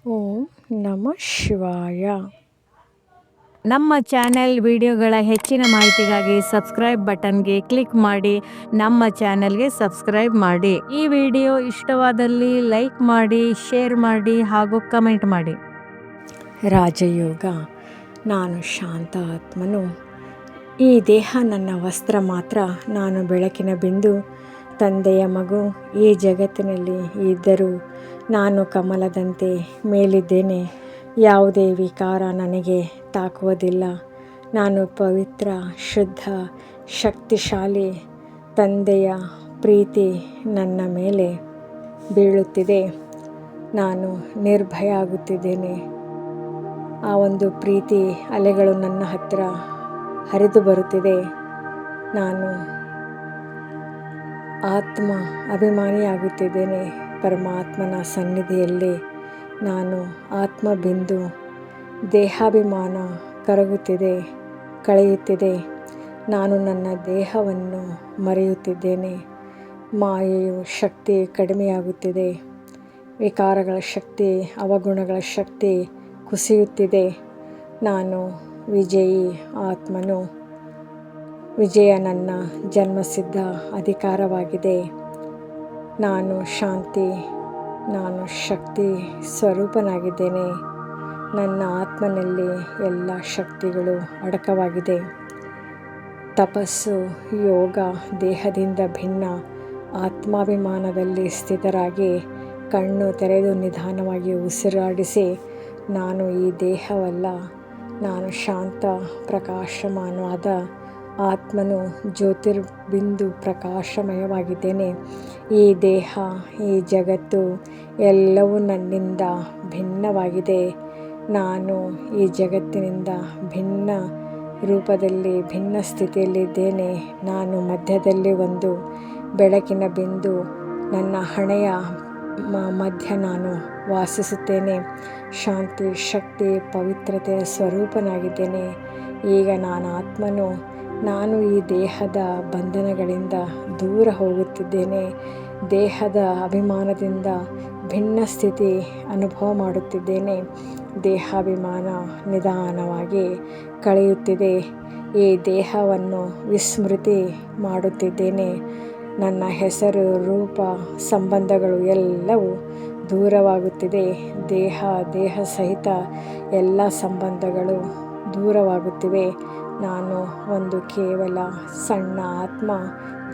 ಓಂ ನಮಃ ಶಿವಾಯ. ನಮ್ಮ ಚಾನೆಲ್ ವಿಡಿಯೋಗಳ ಹೆಚ್ಚಿನ ಮಾಹಿತಿಗಾಗಿ ಸಬ್ಸ್ಕ್ರೈಬ್ ಬಟನ್ಗೆ ಕ್ಲಿಕ್ ಮಾಡಿ ನಮ್ಮ ಚಾನೆಲ್ಗೆ ಸಬ್ಸ್ಕ್ರೈಬ್ ಮಾಡಿ. ಈ ವಿಡಿಯೋ ಇಷ್ಟವಾದಲ್ಲಿ ಲೈಕ್ ಮಾಡಿ, ಶೇರ್ ಮಾಡಿ ಹಾಗೂ ಕಮೆಂಟ್ ಮಾಡಿ. ರಾಜಯೋಗ. ನಾನು ಶಾಂತ ಆತ್ಮನು. ಈ ದೇಹ ನನ್ನ ವಸ್ತ್ರ ಮಾತ್ರ. ನಾನು ಬೆಳಕಿನ ಬಿಂದು, ತಂದೆಯ ಮಗು. ಈ ಜಗತ್ತಿನಲ್ಲಿ ಇದ್ದರೂ ನಾನು ಕಮಲದಂತೆ ಮೇಲಿದ್ದೇನೆ. ಯಾವುದೇ ವಿಕಾರ ನನಗೆ ತಾಕುವುದಿಲ್ಲ. ನಾನು ಪವಿತ್ರ, ಶುದ್ಧ, ಶಕ್ತಿಶಾಲಿ. ತಂದೆಯ ಪ್ರೀತಿ ನನ್ನ ಮೇಲೆ ಬೀಳುತ್ತಿದೆ. ನಾನು ನಿರ್ಭಯ ಆಗುತ್ತಿದ್ದೇನೆ. ಆ ಒಂದು ಪ್ರೀತಿ ಅಲೆಗಳು ನನ್ನ ಹತ್ತಿರ ಹರಿದು ಬರುತ್ತಿದೆ. ನಾನು ಆತ್ಮ ಅಭಿಮಾನಿಯಾಗುತ್ತಿದ್ದೇನೆ. ಪರಮಾತ್ಮನ ಸನ್ನಿಧಿಯಲ್ಲಿ ನಾನು ಆತ್ಮಬಿಂದು. ದೇಹಾಭಿಮಾನ ಕರಗುತ್ತಿದೆ, ಕಳೆಯುತ್ತಿದೆ. ನಾನು ನನ್ನ ದೇಹವನ್ನು ಮರೆಯುತ್ತಿದ್ದೇನೆ. ಮಾಯೆಯು ಶಕ್ತಿ ಕಡಿಮೆಯಾಗುತ್ತಿದೆ. ವಿಕಾರಗಳ ಶಕ್ತಿ, ಅವಗುಣಗಳ ಶಕ್ತಿ ಕುಸಿಯುತ್ತಿದೆ. ನಾನು ವಿಜಯಿ ಆತ್ಮನು. ವಿಜಯ ನನ್ನ ಜನ್ಮಸಿದ್ಧ ಅಧಿಕಾರವಾಗಿದೆ. ನಾನು ಶಾಂತಿ, ನಾನು ಶಕ್ತಿ ಸ್ವರೂಪನಾಗಿದ್ದೇನೆ. ನನ್ನ ಆತ್ಮನಲ್ಲಿ ಎಲ್ಲ ಶಕ್ತಿಗಳು ಅಡಕವಾಗಿದೆ. ತಪಸ್ಸು, ಯೋಗ, ದೇಹದಿಂದ ಭಿನ್ನ ಆತ್ಮಾಭಿಮಾನದಲ್ಲಿ ಸ್ಥಿತರಾಗಿ ಕಣ್ಣು ತೆರೆದು ನಿಧಾನವಾಗಿ ಉಸಿರಾಡಿಸಿ, ನಾನು ಈ ದೇಹವಲ್ಲ, ನಾನು ಶಾಂತ ಪ್ರಕಾಶಮಾನವಾದ ಆತ್ಮನು, ಜ್ಯೋತಿರ್ಬಿಂದು ಪ್ರಕಾಶಮಯವಾಗಿದ್ದೇನೆ. ಈ ದೇಹ, ಈ ಜಗತ್ತು ಎಲ್ಲವೂ ನನ್ನಿಂದ ಭಿನ್ನವಾಗಿದೆ. ನಾನು ಈ ಜಗತ್ತಿನಿಂದ ಭಿನ್ನ ರೂಪದಲ್ಲಿ, ಭಿನ್ನ ಸ್ಥಿತಿಯಲ್ಲಿದ್ದೇನೆ. ನಾನು ಮಧ್ಯದಲ್ಲಿ ಒಂದು ಬೆಳಕಿನ ಬಿಂದು. ನನ್ನ ಹಣೆಯ ಮಧ್ಯ ನಾನು ವಾಸಿಸುತ್ತೇನೆ. ಶಾಂತಿ, ಶಕ್ತಿ, ಪವಿತ್ರತೆಯ ಸ್ವರೂಪನಾಗಿದ್ದೇನೆ. ಈಗ ನಾನು ಆತ್ಮನು. ನಾನು ಈ ದೇಹದ ಬಂಧನಗಳಿಂದ ದೂರ ಹೋಗುತ್ತಿದ್ದೇನೆ. ದೇಹದ ಅಭಿಮಾನದಿಂದ ಭಿನ್ನ ಸ್ಥಿತಿ ಅನುಭವ ಮಾಡುತ್ತಿದ್ದೇನೆ. ದೇಹಾಭಿಮಾನ ನಿಧಾನವಾಗಿ ಕಳೆಯುತ್ತಿದೆ. ಈ ದೇಹವನ್ನು ವಿಸ್ಮೃತಿ ಮಾಡುತ್ತಿದ್ದೇನೆ. ನನ್ನ ಹೆಸರು, ರೂಪ, ಸಂಬಂಧಗಳು ಎಲ್ಲವೂ ದೂರವಾಗುತ್ತಿದೆ. ದೇಹ ಸಹಿತ ಎಲ್ಲ ಸಂಬಂಧಗಳು ದೂರವಾಗುತ್ತಿವೆ. ನಾನು ಒಂದು ಕೇವಲ ಸಣ್ಣ ಆತ್ಮ,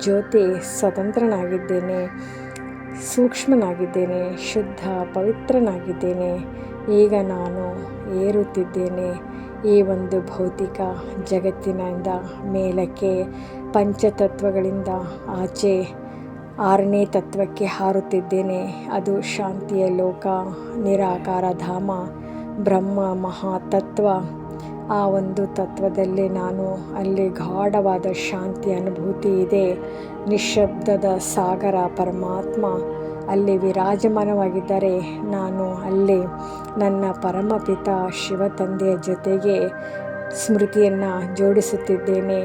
ಜ್ಯೋತಿ, ಸ್ವತಂತ್ರನಾಗಿದ್ದೇನೆ, ಸೂಕ್ಷ್ಮನಾಗಿದ್ದೇನೆ, ಶುದ್ಧ, ಪವಿತ್ರನಾಗಿದ್ದೇನೆ. ಈಗ ನಾನು ಏರುತ್ತಿದ್ದೇನೆ ಈ ಒಂದು ಭೌತಿಕ ಜಗತ್ತಿನಿಂದ ಮೇಲಕ್ಕೆ. ಪಂಚತತ್ವಗಳಿಂದ ಆಚೆ 6ನೇ ತತ್ವಕ್ಕೆ ಹಾರುತ್ತಿದ್ದೇನೆ. ಅದು ಶಾಂತಿಯ ಲೋಕ, ನಿರಾಕಾರ ಧಾಮ, ಬ್ರಹ್ಮ ಮಹಾತತ್ವ. ಆ ಒಂದು ತತ್ವದಲ್ಲಿ ನಾನು, ಅಲ್ಲಿ ಗಾಢವಾದ ಶಾಂತಿ ಅನುಭೂತಿ ಇದೆ. ನಿಶ್ಶಬ್ದದ ಸಾಗರ ಪರಮಾತ್ಮ ಅಲ್ಲಿ ವಿರಾಜಮಾನವಾಗಿದ್ದಾರೆ. ನಾನು ಅಲ್ಲಿ ನನ್ನ ಪರಮಪಿತ ಶಿವ ತಂದೆಯ ಜೊತೆಗೆ ಸ್ಮೃತಿಯನ್ನು ಜೋಡಿಸುತ್ತಿದ್ದೇನೆ.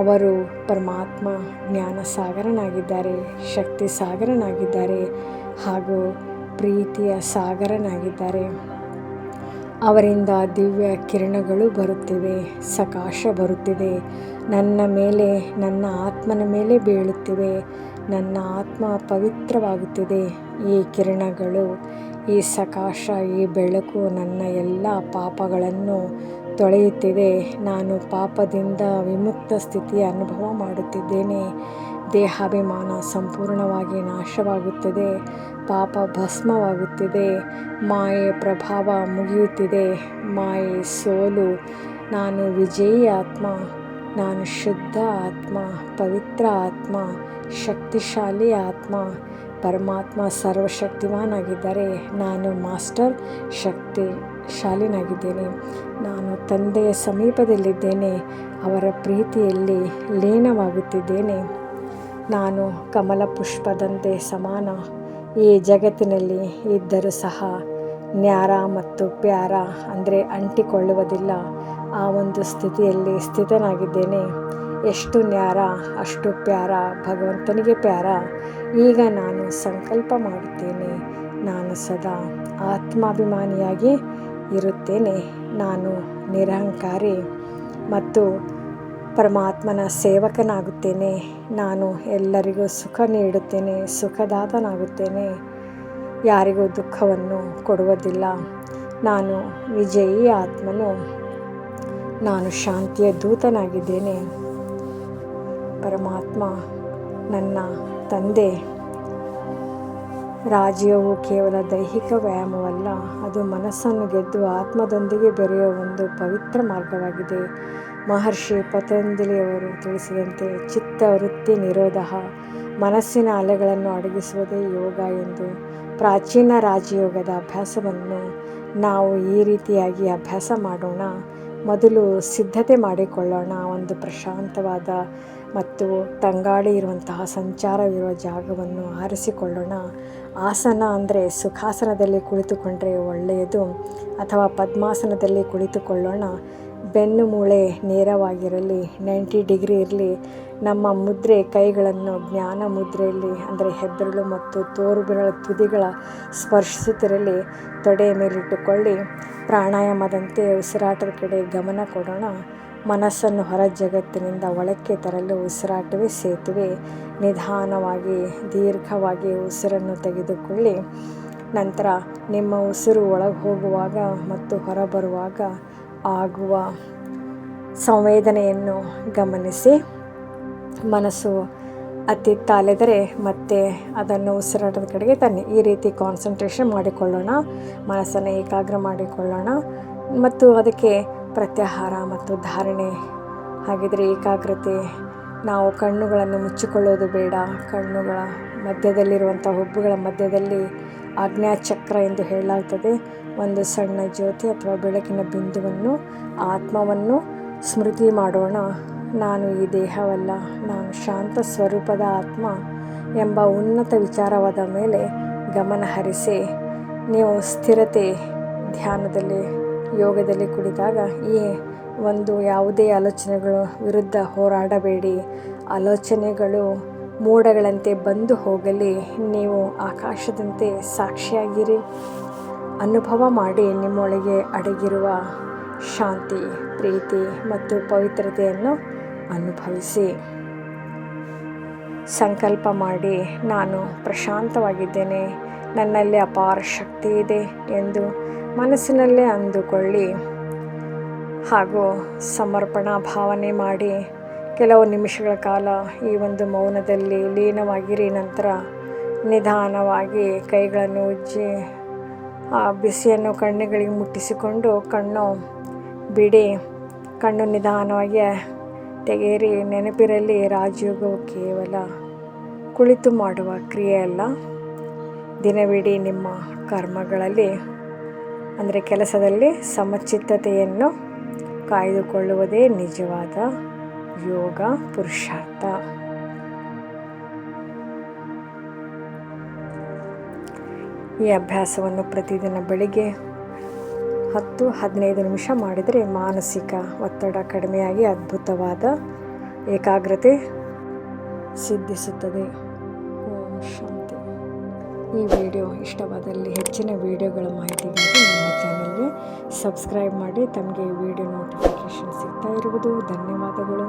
ಅವರು ಪರಮಾತ್ಮ ಜ್ಞಾನ ಸಾಗರನಾಗಿದ್ದಾರೆ, ಶಕ್ತಿ ಸಾಗರನಾಗಿದ್ದಾರೆ ಹಾಗೂ ಪ್ರೀತಿಯ ಸಾಗರನಾಗಿದ್ದಾರೆ. ಅವರಿಂದ ದಿವ್ಯ ಕಿರಣಗಳು ಬರುತ್ತಿವೆ, ಸಕಾಶ ಬರುತ್ತಿದೆ. ನನ್ನ ಮೇಲೆ, ನನ್ನ ಆತ್ಮನ ಮೇಲೆ ಬೀಳುತ್ತಿವೆ. ನನ್ನ ಆತ್ಮ ಪವಿತ್ರವಾಗುತ್ತಿದೆ. ಈ ಕಿರಣಗಳು, ಈ ಸಕಾಶ, ಈ ಬೆಳಕು ನನ್ನ ಎಲ್ಲ ಪಾಪಗಳನ್ನು ತೊಳೆಯುತ್ತಿದೆ. ನಾನು ಪಾಪದಿಂದ ವಿಮುಕ್ತ ಸ್ಥಿತಿಯ ಅನುಭವ ಮಾಡುತ್ತಿದ್ದೇನೆ. ದೇಹಾಭಿಮಾನ ಸಂಪೂರ್ಣವಾಗಿ ನಾಶವಾಗುತ್ತದೆ. ಪಾಪ ಭಸ್ಮವಾಗುತ್ತಿದೆ. ಮಾಯೆ ಪ್ರಭಾವ ಮುಗಿಯುತ್ತಿದೆ. ಮಾಯೆ ಸೋಲು. ನಾನು ವಿಜಯಿ ಆತ್ಮ. ನಾನು ಶುದ್ಧ ಆತ್ಮ, ಪವಿತ್ರ ಆತ್ಮ, ಶಕ್ತಿಶಾಲಿ ಆತ್ಮ. ಪರಮಾತ್ಮ ಸರ್ವಶಕ್ತಿವಾನಾಗಿದ್ದಾರೆ. ನಾನು ಮಾಸ್ಟರ್ ಶಕ್ತಿಶಾಲಿನಾಗಿದ್ದೇನೆ. ನಾನು ತಂದೆಯ ಸಮೀಪದಲ್ಲಿದ್ದೇನೆ. ಅವರ ಪ್ರೀತಿಯಲ್ಲಿ ಲೀನವಾಗುತ್ತಿದ್ದೇನೆ. ನಾನು ಕಮಲ ಪುಷ್ಪದಂತೆ ಸಮಾನ. ಈ ಜಗತ್ತಿನಲ್ಲಿ ಇದ್ದರೂ ಸಹ ನ್ಯಾರ ಮತ್ತು ಪ್ಯಾರ ಅಂದರೆ ಅಂಟಿಕೊಳ್ಳುವುದಿಲ್ಲ. ಆ ಒಂದು ಸ್ಥಿತಿಯಲ್ಲಿ ಸ್ಥಿತನಾಗಿದ್ದೇನೆ. ಎಷ್ಟು ನ್ಯಾರ ಅಷ್ಟು ಪ್ಯಾರ, ಭಗವಂತನಿಗೆ ಪ್ಯಾರ. ಈಗ ನಾನು ಸಂಕಲ್ಪ ಮಾಡುತ್ತೇನೆ, ನಾನು ಸದಾ ಆತ್ಮಾಭಿಮಾನಿಯಾಗಿ ಇರುತ್ತೇನೆ. ನಾನು ನಿರಹಂಕಾರಿ ಮತ್ತು ಪರಮಾತ್ಮನ ಸೇವಕನಾಗುತ್ತೇನೆ. ನಾನು ಎಲ್ಲರಿಗೂ ಸುಖ ನೀಡುತ್ತೇನೆ, ಸುಖದಾತನಾಗುತ್ತೇನೆ, ಯಾರಿಗೂ ದುಃಖವನ್ನು ಕೊಡುವುದಿಲ್ಲ. ನಾನು ವಿಜಯೀ ಆತ್ಮನು, ನಾನು ಶಾಂತಿಯ ದೂತನಾಗಿದ್ದೇನೆ. ಪರಮಾತ್ಮ ನನ್ನ ತಂದೆ. ರಾಜ್ಯವು ಕೇವಲ ದೈಹಿಕ ವ್ಯಾಯಾಮವಲ್ಲ, ಅದು ಮನಸ್ಸನ್ನು ಗೆದ್ದು ಆತ್ಮದೊಂದಿಗೆ ಬೆರೆಯುವ ಒಂದು ಪವಿತ್ರ ಮಾರ್ಗವಾಗಿದೆ. ಮಹರ್ಷಿ ಪತಂಜಲಿಯವರು ತಿಳಿಸಿದಂತೆ ಚಿತ್ತವೃತ್ತಿ ನಿರೋಧ, ಮನಸ್ಸಿನ ಅಲೆಗಳನ್ನು ಅಡಗಿಸುವುದೇ ಯೋಗ ಎಂದು. ಪ್ರಾಚೀನ ರಾಜಯೋಗದ ಅಭ್ಯಾಸವನ್ನು ನಾವು ಈ ರೀತಿಯಾಗಿ ಅಭ್ಯಾಸ ಮಾಡೋಣ. ಮೊದಲು ಸಿದ್ಧತೆ ಮಾಡಿಕೊಳ್ಳೋಣ. ಒಂದು ಪ್ರಶಾಂತವಾದ ಮತ್ತು ತಂಗಾಳಿ ಇರುವಂತಹ ಸಂಚಾರವಿರುವ ಜಾಗವನ್ನು ಆರಿಸಿಕೊಳ್ಳೋಣ. ಆಸನ ಅಂದರೆ ಸುಖಾಸನದಲ್ಲಿ ಕುಳಿತುಕೊಂಡ್ರೆ ಒಳ್ಳೆಯದು, ಅಥವಾ ಪದ್ಮಾಸನದಲ್ಲಿ ಕುಳಿತುಕೊಳ್ಳೋಣ. ಬೆನ್ನು ಮೂಳೆ ನೇರವಾಗಿರಲಿ, 90 ಡಿಗ್ರಿ ಇರಲಿ. ನಮ್ಮ ಮುದ್ರೆ ಕೈಗಳನ್ನು ಜ್ಞಾನ ಮುದ್ರೆಯಲ್ಲಿ ಅಂದರೆ ಹೆಬ್ಬೆರಳು ಮತ್ತು ತೋರು ಬೆರಳ ತುದಿಗಳ ಸ್ಪರ್ಶಿಸುತ್ತಿರಲಿ. ತೊಡೆಯ ಮೇಲಿಟ್ಟುಕೊಳ್ಳಿ. ಪ್ರಾಣಾಯಾಮದಂತೆ ಉಸಿರಾಟದ ಕಡೆ ಗಮನ ಕೊಡೋಣ. ಮನಸ್ಸನ್ನು ಹೊರ ಜಗತ್ತಿನಿಂದ ಒಳಕ್ಕೆ ತರಲು ಉಸಿರಾಟವೇ ಸೇತುವೆ. ನಿಧಾನವಾಗಿ ದೀರ್ಘವಾಗಿ ಉಸಿರನ್ನು ತೆಗೆದುಕೊಳ್ಳಿ. ನಂತರ ನಿಮ್ಮ ಉಸಿರು ಒಳಗೆ ಹೋಗುವಾಗ ಮತ್ತು ಹೊರಬರುವಾಗ ಆಗುವ ಸಂವೇದನೆಯನ್ನು ಗಮನಿಸಿ. ಮನಸ್ಸು ಅತ್ತಿತ್ತ ಅಲೆದರೆ ಮತ್ತೆ ಅದನ್ನು ಉಸಿರಾಟದ ಕಡೆಗೆ ತನ್ನಿ. ಈ ರೀತಿ ಕಾನ್ಸಂಟ್ರೇಷನ್ ಮಾಡಿಕೊಳ್ಳೋಣ. ಮನಸ್ಸನ್ನು ಏಕಾಗ್ರ ಮಾಡಿಕೊಳ್ಳೋಣ ಮತ್ತು ಅದಕ್ಕೆ ಪ್ರತ್ಯಾಹಾರ ಮತ್ತು ಧಾರಣೆ. ಹಾಗಿದ್ರೆ ಏಕಾಗ್ರತೆ, ನಾವು ಕಣ್ಣುಗಳನ್ನು ಮುಚ್ಚಿಕೊಳ್ಳೋದು ಬೇಡ. ಕಣ್ಣುಗಳ ಮಧ್ಯದಲ್ಲಿರುವಂಥ ಹುಬ್ಬುಗಳ ಮಧ್ಯದಲ್ಲಿ ಆಜ್ಞಾಚಕ್ರ ಎಂದು ಹೇಳಲಾಗ್ತದೆ. ಒಂದು ಸಣ್ಣ ಜ್ಯೋತಿ ಅಥವಾ ಬೆಳಕಿನ ಬಿಂದುವನ್ನು, ಆತ್ಮವನ್ನು ಸ್ಮೃತಿ ಮಾಡೋಣ. ನಾನು ಈ ದೇಹವಲ್ಲ, ನಾನು ಶಾಂತ ಸ್ವರೂಪದ ಆತ್ಮ ಎಂಬ ಉನ್ನತ ವಿಚಾರವಾದ ಮೇಲೆ ಗಮನ ಹರಿಸಿ. ನೀವು ಸ್ಥಿರತೆ ಧ್ಯಾನದಲ್ಲಿ ಯೋಗದಲ್ಲಿ ಕುಳಿತಾಗ ಈ ಒಂದು ಯಾವುದೇ ಆಲೋಚನೆಗಳು ವಿರುದ್ಧ ಹೋರಾಡಬೇಡಿ. ಆಲೋಚನೆಗಳು ಮೋಡಗಳಂತೆ ಬಂದು ಹೋಗಲಿ. ನೀವು ಆಕಾಶದಂತೆ ಸಾಕ್ಷಿಯಾಗಿರಿ. ಅನುಭವ ಮಾಡಿ ನಿಮ್ಮೊಳಗೆ ಅಡಗಿರುವ ಶಾಂತಿ, ಪ್ರೀತಿ ಮತ್ತು ಪವಿತ್ರತೆಯನ್ನು ಅನುಭವಿಸಿ. ಸಂಕಲ್ಪ ಮಾಡಿ, ನಾನು ಪ್ರಶಾಂತವಾಗಿದ್ದೇನೆ, ನನ್ನಲ್ಲಿ ಅಪಾರ ಶಕ್ತಿ ಇದೆ ಎಂದು ಮನಸ್ಸಿನಲ್ಲೇ ಅಂದುಕೊಳ್ಳಿ. ಹಾಗೂ ಸಮರ್ಪಣಾ ಭಾವನೆ ಮಾಡಿ ಕೆಲವು ನಿಮಿಷಗಳ ಕಾಲ ಈ ಒಂದು ಮೌನದಲ್ಲಿ ಲೀನವಾಗಿರಿ. ನಂತರ ನಿಧಾನವಾಗಿ ಕೈಗಳನ್ನು ಉಜ್ಜಿ ಆ ಬಿಸಿಯನ್ನು ಕಣ್ಣುಗಳಿಗೆ ಮುಟ್ಟಿಸಿಕೊಂಡು ಕಣ್ಣು ಬಿಡಿ. ಕಣ್ಣು ನಿಧಾನವಾಗಿ ತೆಗೆಯಿರಿ. ನೆನಪಿರಲಿ, ರಾಜಯೋಗವು ಕೇವಲ ಕುಳಿತು ಮಾಡುವ ಕ್ರಿಯೆಯಲ್ಲ. ದಿನವಿಡೀ ನಿಮ್ಮ ಕರ್ಮಗಳಲ್ಲಿ ಅಂದರೆ ಕೆಲಸದಲ್ಲಿ ಸಮಚಿತ್ತತೆಯನ್ನು ಕಾಯ್ದುಕೊಳ್ಳುವುದೇ ನಿಜವಾದ ಯೋಗ ಪುರುಷಾರ್ಥ. ಈ ಅಭ್ಯಾಸವನ್ನು ಪ್ರತಿದಿನ ಬೆಳಿಗ್ಗೆ 10-15 ನಿಮಿಷ ಮಾಡಿದರೆ ಮಾನಸಿಕ ಒತ್ತಡ ಕಡಿಮೆಯಾಗಿ ಅದ್ಭುತವಾದ ಏಕಾಗ್ರತೆ ಸಿದ್ಧಿಸುತ್ತದೆ. ಓಂ ಶಾಂತಿ. ಈ ವಿಡಿಯೋ ಇಷ್ಟವಾದಲ್ಲಿ ಹೆಚ್ಚಿನ ವಿಡಿಯೋಗಳ ಮಾಹಿತಿಗಾಗಿ ನಮ್ಮ ಚಾನಲ್ಗೆ ಸಬ್ಸ್ಕ್ರೈಬ್ ಮಾಡಿ. ತಮಗೆ ವಿಡಿಯೋ ನೋಟಿಫಿಕೇಷನ್ ಸಿಗ್ತಾ ಇರುವುದು ಧನ್ಯವಾದಗಳು.